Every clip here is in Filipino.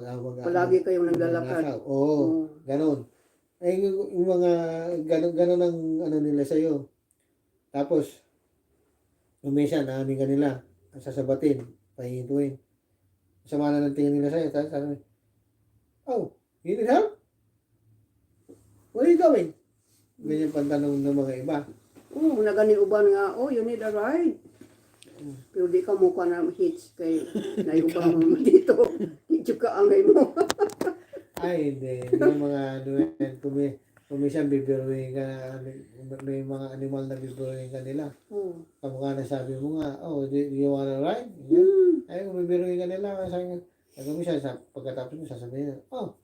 Palagi kayong naglalakad. Oo, ganon. Ay, yung mga ganon ang ano nila sa'yo. Tapos, minsan, naanin ka nila, sasabatin, pahihintuin. Sama na ng tingin nila sa'yo. Tapos, sabi, oh, you need help? Where are you going? Ganyan pantanong ng mga iba. Oo, nagani uban nga, oh, you need a ride. Pero di ka mo ka na hits kay naiubang mo dito. Hindi ka angay mo. Ay, hindi. Yung mga kumisan bibiruin ka, may mga animal na bibiruin ka nila. Kamukha na sabi mo nga, oh, do you wanna ride? Ay, kung bibiruin ka nila, sabi mo siya, pagkatapos mo sasabihin, oh,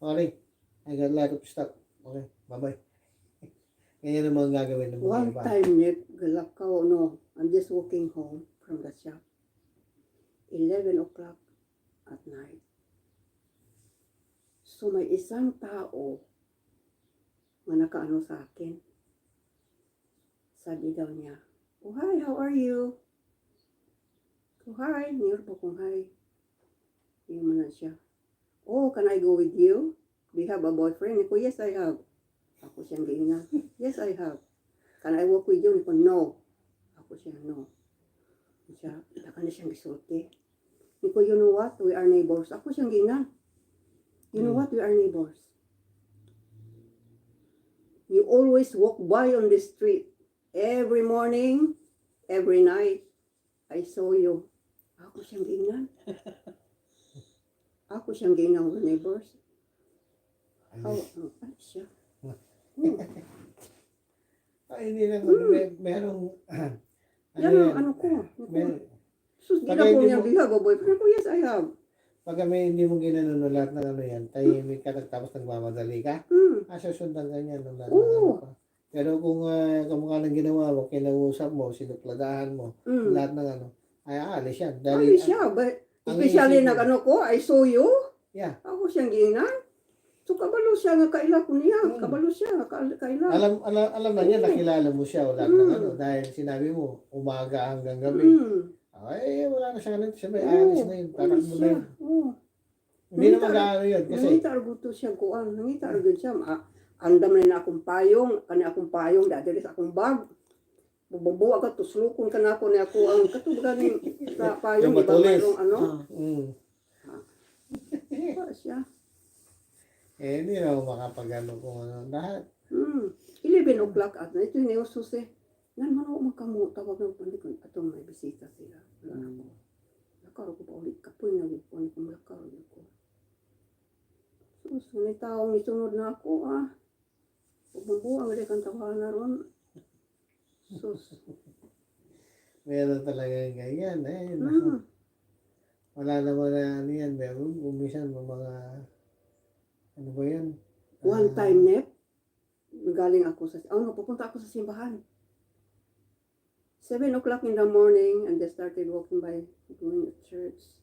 okay, I got a lot of stuff. Okay, bye-bye. Ganyan ang mga gagawin ng mga One iba. time, Nick, galakaw, no, I'm just walking home from the shop. 11 o'clock at night. So may isang tao na nakaano sa akin. Sabi daw niya, oh hi, how are you? Oh hi, niyor po kong hi. Hindi mo na siya. Oh, can I go with you? Do you have a boyfriend? Ako, yes, I have. Ako siyang giinga. Yes, I have. Can I walk with you? Ako, no. Ako siya, no. Siya, baka na siyang gisulti. Ako, you know what? We are neighbors. Ako siyang giinga. You know what? We are neighbors. You always walk by on the street. Every morning, every night, I saw you. Ako siyang giingan. Ako siyang giingan ng neighbors. How, ano siya? Ay, hindi lang. Merong, Yan ang ko. Sus, gina ko niya biha, boyfriend ko, yes, I have. Pagka may hindi mo ginano lahat ng ano yan, tahimik ka tapos nagmamadali ka, susundan ka niyan ng lahat ng ano pa. Pero kung kamukha ng ginawa mo, kinausap mo, sinupladahan mo, lahat ng ano, ay aalis yan. Alis siya, but especially nag-ano ko, I saw you. Yeah. Ako siyang giingan. So kabalo siya nga kaila ko niya, kabalo siya kaila. Alam na niya, nakilala mo siya o lahat ng ano, dahil sinabi mo, umaga hanggang gabi. Ay, wala na siya ganun. Siyempre, alis na yun. Tatak mo na yun. Hindi na mag-aano yun. Kasi nangita arguto siya kuan, nangita arguto siya. Andam na akong payong, kani akong payong, dadali sa akong bag. Bubuwa ka, tuslukon ka na ako ni ako. Ang katubagan ni payong, iba mayroong ano. Siya. Hindi na ako makapag-ano kung ano. Lahat. 11 o'clock at na. Ito yung neusos eh. Nan man ako magkamu, tawag ng pandikon. Atong may bisita sila. Wala na ko. Lakaro ko pa ulit. Kapoy na ko. Ano kong lakaro na ko. So, may taong isunod na ako Bumbuang rin kang tawahan na ron. Sus. Meron talaga ganyan. Wala naman na ano yan. Meron umisan mga ano ba yan? One time, Nep, galing ako pupunta ako sa simbahan. 7 o'clock in the morning, and I started walking by, going to church.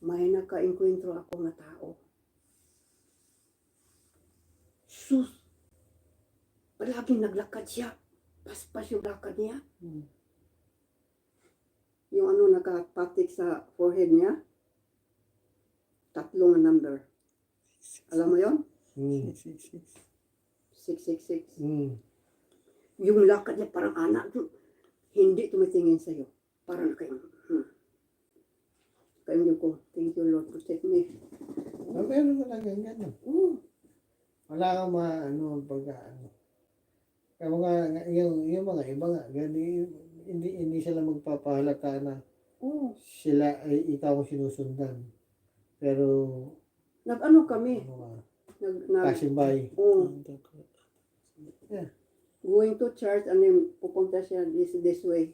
May naka-encuentro ako na tao. Sus! Palaging naglakad siya. Paspas yung lakad niya. Yung ano nakapatik sa forehead niya. 3 na number. Alam mo yun? 666. Yung lakad niya parang anak. Hindi tumitingin sa'yo. Parang kayo. Kaya ko, thank you Lord, protect me. Meron na lang ganyan. Wala kang pagka-ano. Kaya yung mga iba nga, hindi sila magpapahalata na sila ay ikaw ang sinusundan. Pero nag-ano kami? Kasimbay. Yeah. Going to church and then pupunta siya this way.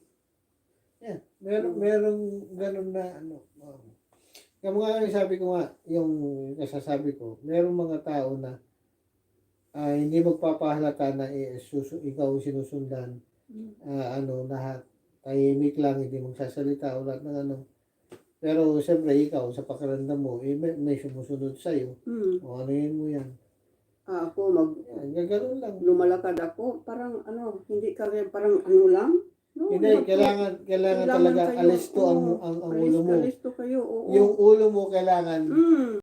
Yeah. Merong ganun na ano. Kaya mga sabi ko nga, yung kasasabi ko, merong mga tao na hindi magpapahalata na ikaw sinusundan. Lahat. Tahimik lang, hindi magsasalita o lahat ng ano. Pero siyempre ikaw, sa pakiramdam mo, may sumusunod sa'yo. O ano yun mo yan. Ako gano'n lang. lumalakad ako, parang hindi ka parang ano lang. No, Hindi, you have to- kailangan talaga kayo, alisto oo, ang ulo mo. Alisto kayo, oo. Yung ulo mo kailangan Mm.